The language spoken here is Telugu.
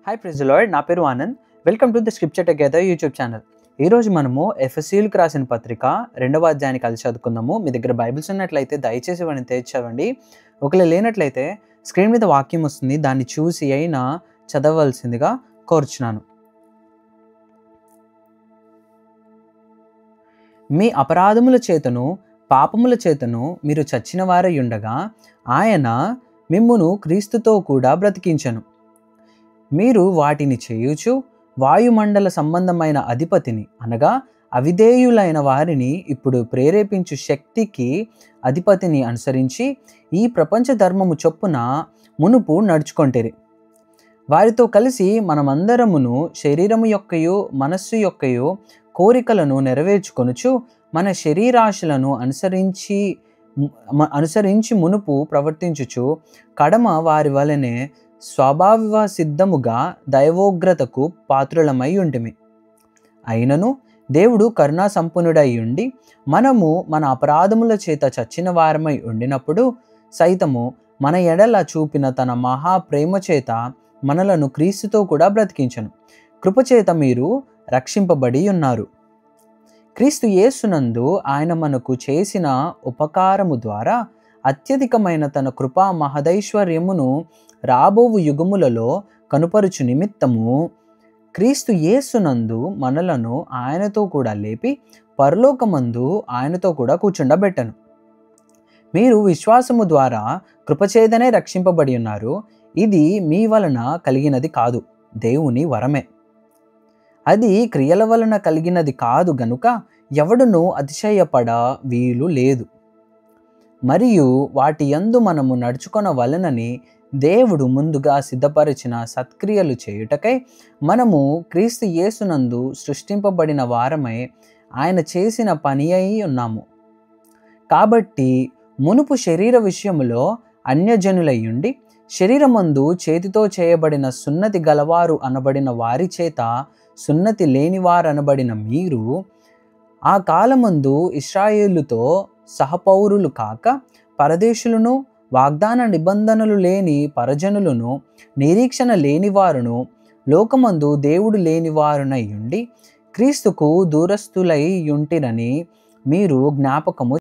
Hi praise the lord. నా పేరు Anand. Welcome to the scripture together YouTube channel. ఈరోజు మనము ఎఫెసీయులకు రాసిన పత్రిక 2వ అధ్యాయాన్ని కలిసి చదువుకుందాము. మీ దగ్గర బైబిల్స్ ఉన్నట్లయితే దయచేసి వాటిని తెరవండి. ఒకవేళ లేనట్లయితే స్క్రీన్ మీద వాక్యం వస్తుంది, దాన్ని చూసి అయినా చదవవలసిందిగా కోరుచున్నాను. మీ అపరాధముల చేతను పాపముల చేతను మీరు చచ్చిన వారై ఉండగా ఆయన మిమ్మును క్రీస్తుతో కూడా బ్రతికించెను. మీరు వాటిని చేయుచు వాయుమండల సంబంధమైన అధిపతిని అనగా అవిధేయులైన వారిని ఇప్పుడు ప్రేరేపించు శక్తికి అధిపతిని అనుసరించి ఈ ప్రపంచ ధర్మము చొప్పున మునుపు నడుచుకొంటిరి. వారితో కలిసి మనమందరమును శరీరము యొక్కయు మనస్సు యొక్కయు కోరికలను నెరవేర్చుకొనుచు మన శరీరాశలను అనుసరించి మునుపు ప్రవర్తించుచు కడమ వారి వలనే స్వభావ సిద్ధముగా దైవోగ్రతకు పాత్రులమై ఉంటిమి. అయినను దేవుడు కరుణా సంపన్నుడై ఉండి మనము మన అపరాధముల చేత చచ్చిన వారమై ఉండినప్పుడు సైతము మన ఎడల చూపిన తన మహా ప్రేమ చేత మనలను క్రీస్తుతో కూడా బ్రతికించెను. కృపచేత మీరు రక్షింపబడి ఉన్నారు. క్రీస్తు యేసునందు ఆయన మనకు చేసిన ఉపకారము ద్వారా అత్యధికమైన తన కృపా మహదైశ్వర్యమును రాబోవు యుగములలో కనుపరుచు నిమిత్తము క్రీస్తు యేసునందు మనలను ఆయనతో కూడా లేపి పరలోకమందు ఆయనతో కూడా కూర్చుండబెట్టను. మీరు విశ్వాసము ద్వారా కృపచేతనే రక్షింపబడి ఉన్నారు. ఇది మీ వలన కలిగినది కాదు, దేవుని వరమే. అది క్రియల వలన కలిగినది కాదు గనుక ఎవడునూ అతిశయపడ వీలు లేదు. మరియు వాటి యందు మనము నడుచుకొన వలనని దేవుడు ముందుగా సిద్ధపరిచిన సత్క్రియలు చేయుటకై మనము క్రీస్తు యేసునందు సృష్టింపబడిన వారమై ఆయన చేసిన పని అయి ఉన్నాము. కాబట్టి మునుపు శరీర విషయములో అన్యజనులయ్యుండి శరీరమందు చేతితో చేయబడిన సున్నతి గలవారు అనబడిన వారి చేత సున్నతి లేనివారనబడిన మీరు ఆ కాలమందు ఇశ్రాయేలుతో సహపౌరులు కాక పరదేశులను వాగ్దాన నిబంధనలు లేని పరజనులను నిరీక్షణ లేనివారును లోకమందు దేవుడు లేనివారునై ఉండి క్రీస్తుకు దూరస్తులై యుంటిరని మీరు జ్ఞాపకము